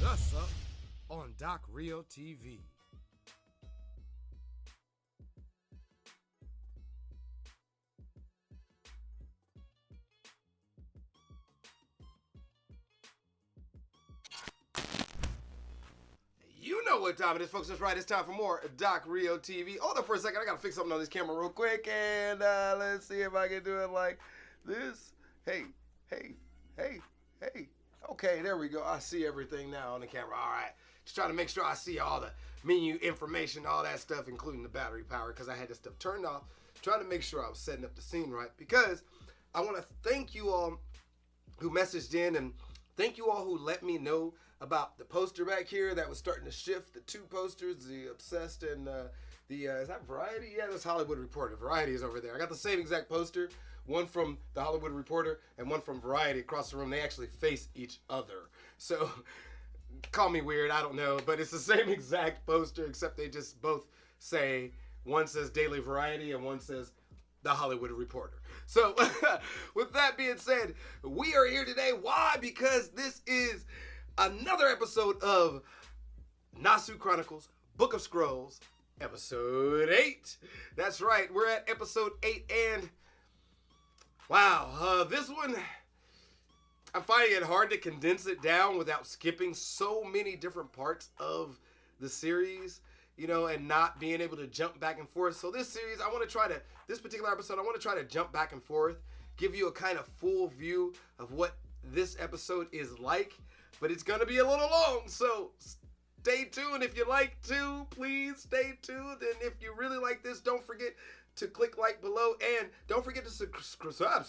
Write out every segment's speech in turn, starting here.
Thus Up on Doc Reo TV. You know what time it is, folks. That's right. It's time for more Doc Reo TV. Hold up for a second. I got to fix something on this camera real quick. And let's see if I can do it like this. Hey. Okay, there we go. I see everything now on the camera. All right. Just trying to make sure I see all the menu information, all that stuff, including the battery power, because I had this stuff turned off. Trying to make sure I was setting up the scene right, because I want to thank you all who messaged in, and thank you all who let me know about the poster back here that was starting to shift. The two posters, the Obsessed and is that Variety? Yeah, that's Hollywood Reporter. Variety is over there. I got the same exact poster, one from the Hollywood Reporter and one from Variety across the room. They actually face each other. So call me weird, I don't know, but it's the same exact poster, except they just both say, one says Daily Variety and one says the Hollywood Reporter. So with that being said, we are here today. Why? Because this is another episode of Nasu Chronicles, Book of Scrolls, episode 8. That's right, we're at episode 8, and wow, this one, I'm finding it hard to condense it down without skipping so many different parts of the series, you know, and not being able to jump back and forth. So this series, this particular episode, I want to try to jump back and forth, give you a kind of full view of what this episode is like, but it's going to be a little long, so stay tuned. If you like to, please stay tuned, and if you really like this, don't forget to click like below, and don't forget to subscribe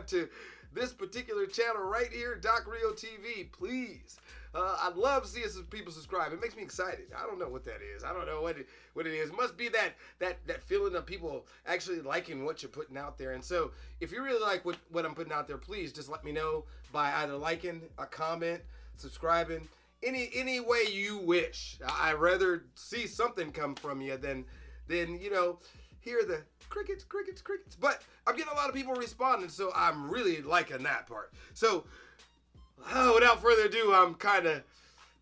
to this particular channel right here, Doc Reo TV, please. I'd love seeing some people subscribe. It makes me excited. I don't know what that is. I don't know what it is. It must be that feeling of people actually liking what you're putting out there. And so if you really like what I'm putting out there, please just let me know by either liking, a comment, subscribing, any way you wish. I'd rather see something come from you than you know, hear the crickets. But I'm getting a lot of people responding, so I'm really liking that part. So without further ado, I'm kind of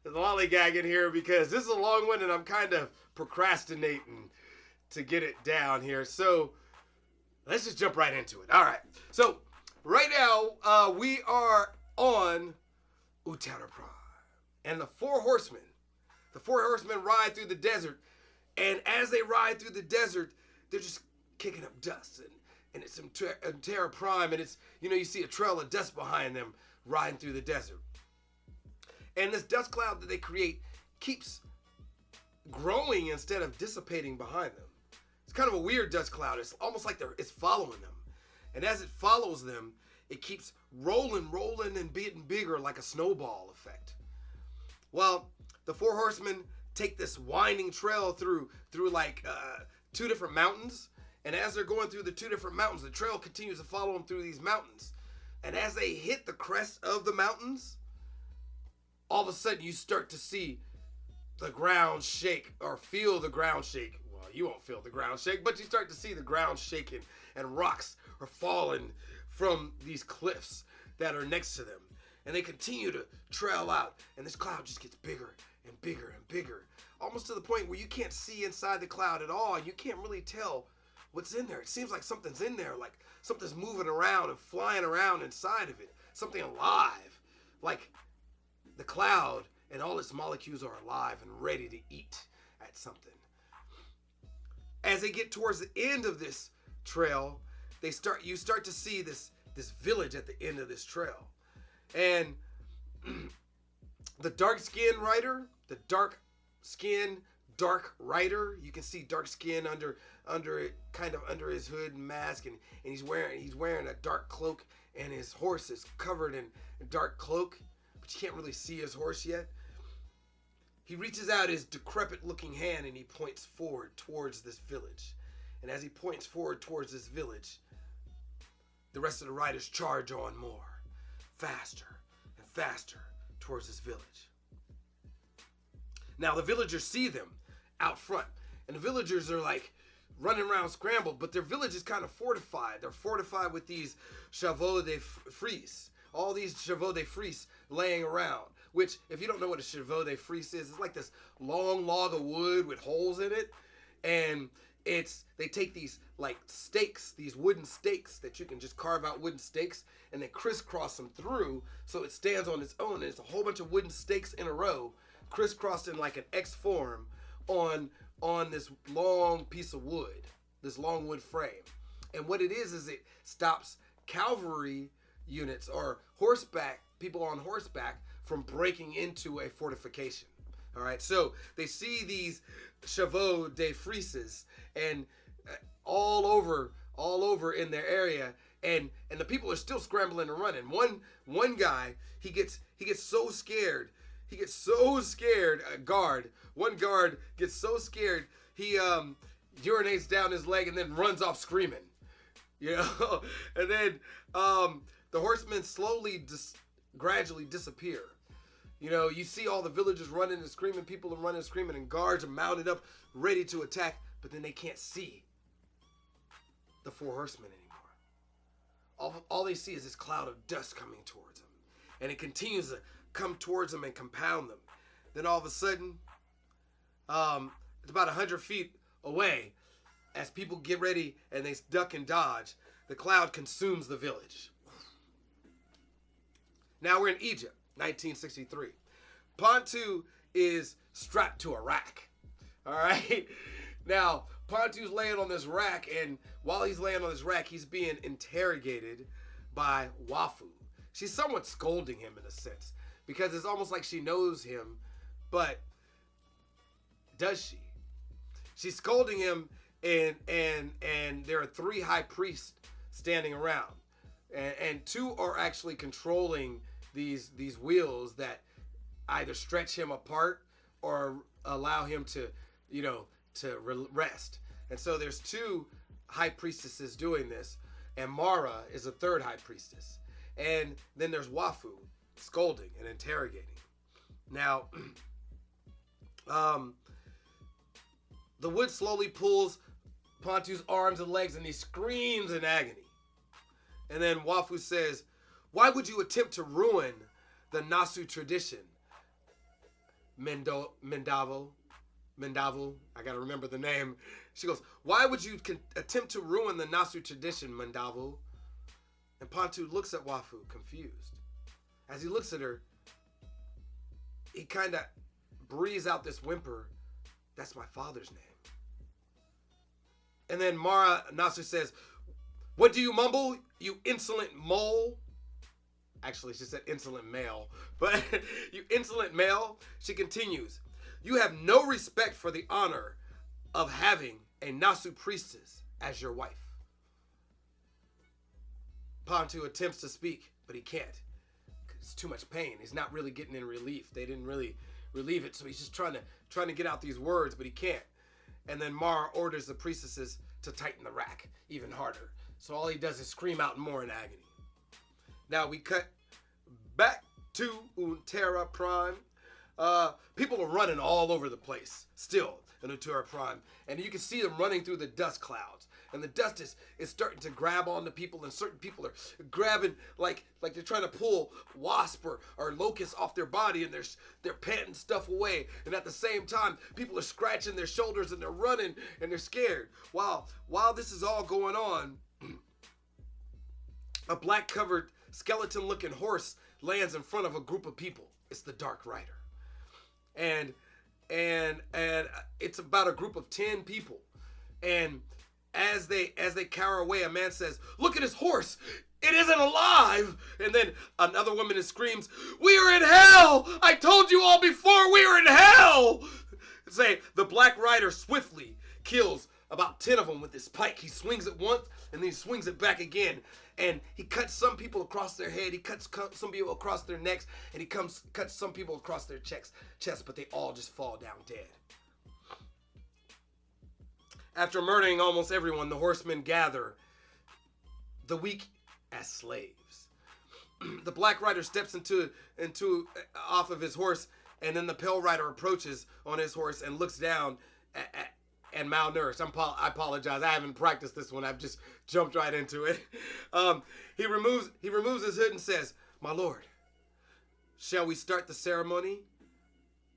lollygagging here because this is a long one and I'm kind of procrastinating to get it down here. So let's just jump right into it. All right. So right now, we are on Uttara Prime. And the four horsemen ride through the desert. And as they ride through the desert, they're just kicking up dust. And it's Uttara Prime. And it's, you know, you see a trail of dust behind them riding through the desert. And this dust cloud that they create keeps growing instead of dissipating behind them. It's kind of a weird dust cloud. It's almost like it's following them. And as it follows them, it keeps rolling and getting bigger like a snowball effect. Well, the four horsemen take this winding trail through like two different mountains. And as they're going through the two different mountains, the trail continues to follow them through these mountains. And as they hit the crest of the mountains, all of a sudden you start to see the ground shake, or feel the ground shake. Well, you won't feel the ground shake, but you start to see the ground shaking and rocks are falling from these cliffs that are next to them. And they continue to trail out, and this cloud just gets bigger and bigger and bigger, almost to the point where you can't see inside the cloud at all. You can't really tell what's in there. It seems like something's in there, like something's moving around and flying around inside of it, something alive, like the cloud and all its molecules are alive and ready to eat at something. As they get towards the end of this trail, you start to see this village at the end of this trail. And the dark-skinned rider, you can see dark skin under his hood and mask, and he's wearing a dark cloak, and his horse is covered in a dark cloak, but you can't really see his horse yet. He reaches out his decrepit looking hand and he points forward towards this village. And as he points forward towards this village, the rest of the riders charge on more, faster and faster towards this village. Now the villagers see them out front, and the villagers are like running around scrambled, but their village is kind of fortified. They're fortified with these chevaux de frise, all these chevaux de frise laying around. Which, if you don't know what a chevaux de frise is, it's like this long log of wood with holes in it, and they take these like stakes, these wooden stakes that you can just carve out wooden stakes, and they crisscross them through so it stands on its own. And it's a whole bunch of wooden stakes in a row, crisscrossed in like an X form on this long piece of wood, this long wood frame. And what it is it stops cavalry units or people on horseback from breaking into a fortification. All right, so they see these chevaux de frises and all over in their area, and the people are still scrambling and running. One guy, he gets so scared. One guard gets so scared he urinates down his leg and then runs off screaming. You know, and then the horsemen gradually disappear. You know, you see all the villagers running and screaming, people are running and screaming, and guards are mounted up, ready to attack, but then they can't see the four horsemen anymore. All they see is this cloud of dust coming towards them, and it continues to come towards them and compound them. Then all of a sudden, it's about 100 feet away, as people get ready and they duck and dodge, the cloud consumes the village. Now we're in Egypt, 1963. Pontu is strapped to a rack. All right. Now, Pontu's laying on this rack, and while he's laying on this rack, he's being interrogated by Wafu. She's somewhat scolding him in a sense, because it's almost like she knows him, but does she? She's scolding him, and there are 3 high priests standing around, and 2 are actually controlling these wheels that either stretch him apart or allow him to rest. And so there's 2 high priestesses doing this, and Mara is a 3rd high priestess. And then there's Wafu scolding and interrogating. Now, the wood slowly pulls Pontu's arms and legs, and he screams in agony. And then Wafu says, "Why would you attempt to ruin the Nasu tradition, Mendavo, I gotta remember the name." She goes, "Why would you attempt to ruin the Nasu tradition, Mendavo?" And Pontu looks at Wafu, confused. As he looks at her, he kind of breathes out this whimper, "That's my father's name." And then Mara Nasu says, "What do you mumble, you insolent mole?" Actually, she said insolent male, but you insolent male. She continues, "You have no respect for the honor of having a Nasu priestess as your wife." Pontu attempts to speak, but he can't. It's too much pain. He's not really getting any relief. They didn't really relieve it, so he's just trying to get out these words, but he can't. And then Mara orders the priestesses to tighten the rack even harder. So all he does is scream out more in agony. Now we cut back to Untera Prime. People are running all over the place still in Untera Prime, and you can see them running through the dust clouds, and the dust is starting to grab onto people, and certain people are grabbing like they're trying to pull wasp or locusts off their body, and they're panting stuff away, and at the same time people are scratching their shoulders, and they're running and they're scared. While this is all going on, a black covered skeleton looking horse lands in front of a group of people. It's the Dark Rider, and it's about a group of 10 people, and as they cower away, a man says, "Look at his horse, it isn't alive." And then another woman screams, "We are in hell! I told you all before, we are in hell!" Say, the Black Rider swiftly kills about 10 of them with his pike. He swings it once, and then he swings it back again. And he cuts some people across their head, he cuts some people across their necks, and he cuts some people across their chest, but they all just fall down dead. After murdering almost everyone, the horsemen gather the weak as slaves. The Black Rider steps off of his horse, and then the Pale Rider approaches on his horse and looks down and malnourished. I apologize. I haven't practiced this one. I've just jumped right into it. He removes his hood and says, My lord, shall we start the ceremony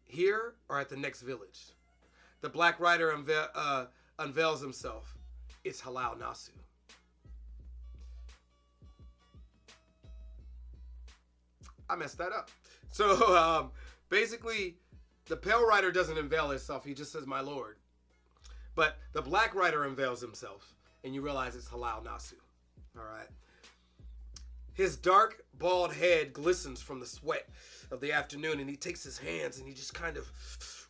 here or at the next village? The Black Rider unveils himself. It's Halal Nasu. I messed that up. So basically, the Pale Rider doesn't unveil himself. He just says, my lord. But the Black Rider unveils himself, and you realize it's Halal Nasu. All right. His dark, bald head glistens from the sweat of the afternoon, and he takes his hands and he just kind of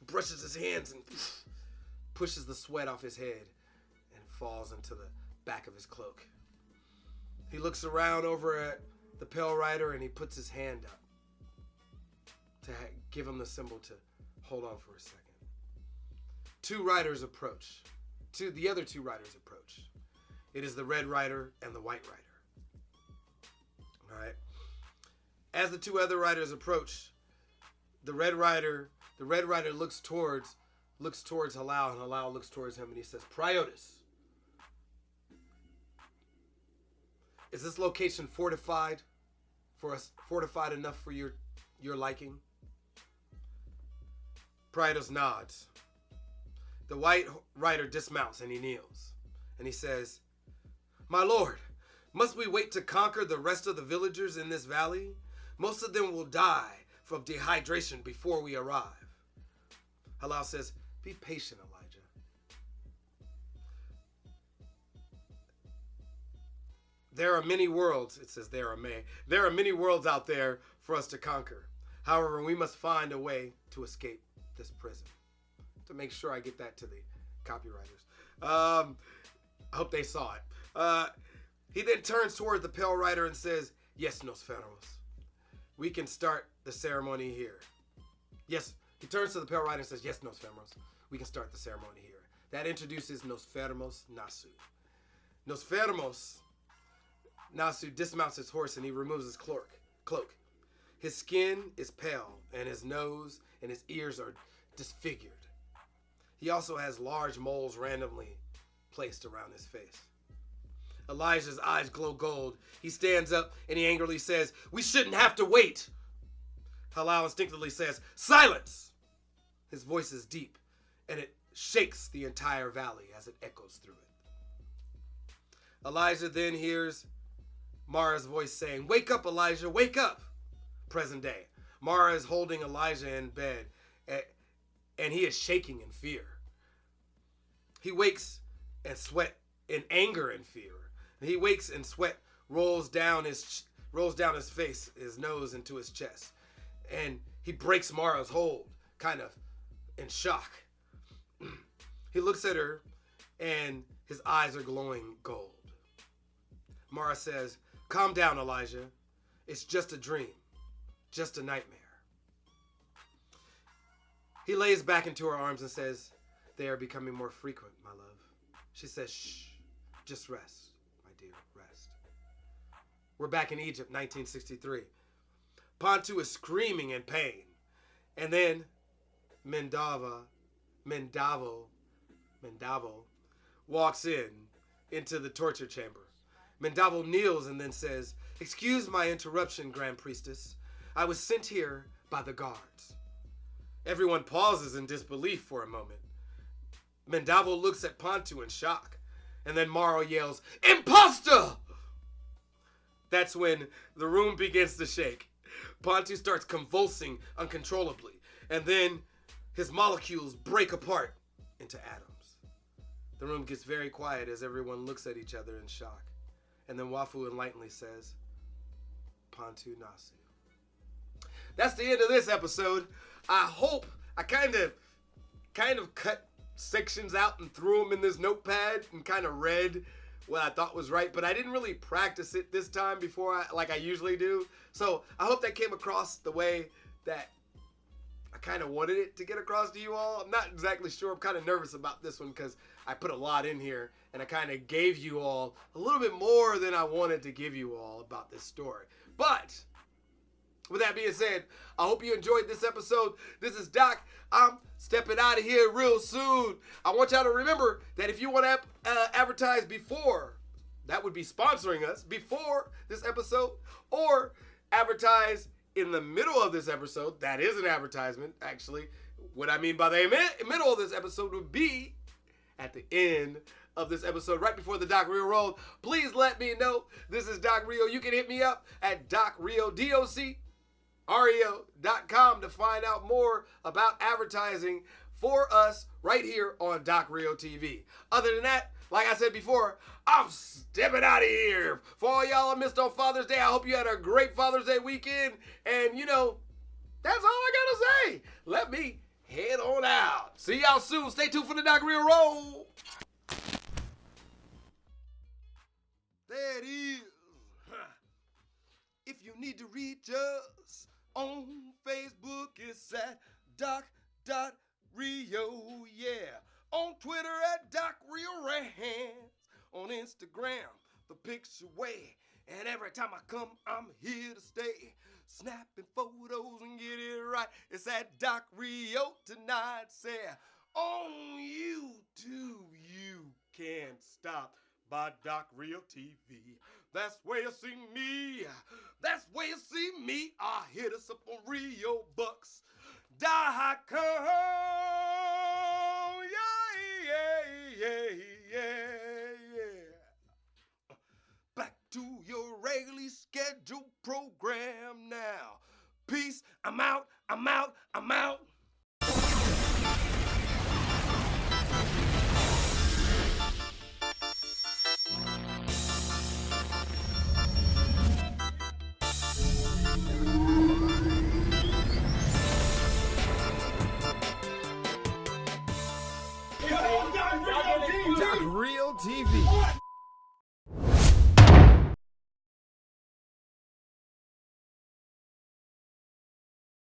brushes his hands and pushes the sweat off his head and falls into the back of his cloak. He looks around over at the Pale Rider and he puts his hand up to give him the symbol to hold on for a second. The other two riders approach. It is the Red Rider and the White Rider. All right. As the two other riders approach, the Red Rider looks towards Halal, and Halal looks towards him, and he says, Priotus, is this location fortified enough for your liking? Priotus nods. The White Rider dismounts and he kneels, and he says, my lord, must we wait to conquer the rest of the villagers in this valley? Most of them will die from dehydration before we arrive. Halal says, be patient, Elijah. There are many worlds, it says there are many worlds out there for us to conquer. However, we must find a way to escape this prison. To make sure I get that to the copywriters. I hope they saw it. He then turns toward the Pale Rider and says, yes, Nosfermos. We can start the ceremony here. Yes, he turns to the Pale Rider and says, yes, Nosfermos. We can start the ceremony here. That introduces Nosfermos Nasu. Nosfermos Nasu dismounts his horse and he removes his cloak. His skin is pale and his nose and his ears are disfigured. He also has large moles randomly placed around his face. Elijah's eyes glow gold. He stands up and he angrily says, we shouldn't have to wait. Halal instinctively says, silence. His voice is deep and it shakes the entire valley as it echoes through it. Elijah then hears Mara's voice saying, wake up, Elijah, wake up. Present day. Mara is holding Elijah in bed and he is shaking in fear. He wakes and sweat in anger and fear. He wakes and sweat rolls down his face, his nose into his chest. And he breaks Mara's hold, kind of in shock. He looks at her and his eyes are glowing gold. Mara says, calm down, Elijah. It's just a dream, just a nightmare. He lays back into her arms and says, they are becoming more frequent, my love. She says, shh, just rest, my dear, rest. We're back in Egypt, 1963. Pontu is screaming in pain. And then Mendavo walks into the torture chamber. Mendavo kneels and then says, excuse my interruption, Grand Priestess. I was sent here by the guards. Everyone pauses in disbelief for a moment. Mendavo looks at Pontu in shock. And then Maro yells, imposter! That's when the room begins to shake. Pontu starts convulsing uncontrollably. And then his molecules break apart into atoms. The room gets very quiet as everyone looks at each other in shock. And then Wafu enlighteningly says, Pontu Nasu. That's the end of this episode. I hope I kind of cut sections out and threw them in this notepad and kind of read what I thought was right, but I didn't really practice it this time before like I usually do. So I hope that came across the way that I kind of wanted it to get across to you all. I'm not exactly sure. I'm kind of nervous about this one because I put a lot in here and I kind of gave you all a little bit more than I wanted to give you all about this story. But with that being said, I hope you enjoyed this episode. This is Doc. I'm stepping out of here real soon. I want y'all to remember that if you want to advertise before, that would be sponsoring us before this episode, or advertise in the middle of this episode. That is an advertisement, actually. What I mean by the middle of this episode would be at the end of this episode, right before the Doc Reo roll. Please let me know. This is Doc Reo. You can hit me up at Doc Reo, DocReo.com to find out more about advertising for us right here on Doc Reo TV. Other than that, like I said before, I'm stepping out of here. For all y'all I missed on Father's Day, I hope you had a great Father's Day weekend. And, you know, that's all I gotta say. Let me head on out. See y'all soon. Stay tuned for the Doc Reo roll. There it is. If you need to reach us on Facebook, it's at Doc.Reo, yeah. On Twitter at Doc Reo Rants. On Instagram, the picture way. And every time I come, I'm here to stay. Snapping photos and get it right. It's at Doc Reo tonight. Say, on YouTube, you can't stop by Doc Reo TV. That's where you see me. That's where you see me. Hit us up on ReoBucks.com. Yeah. Back to your regularly scheduled program now. Peace. I'm out. Doc Reo TV.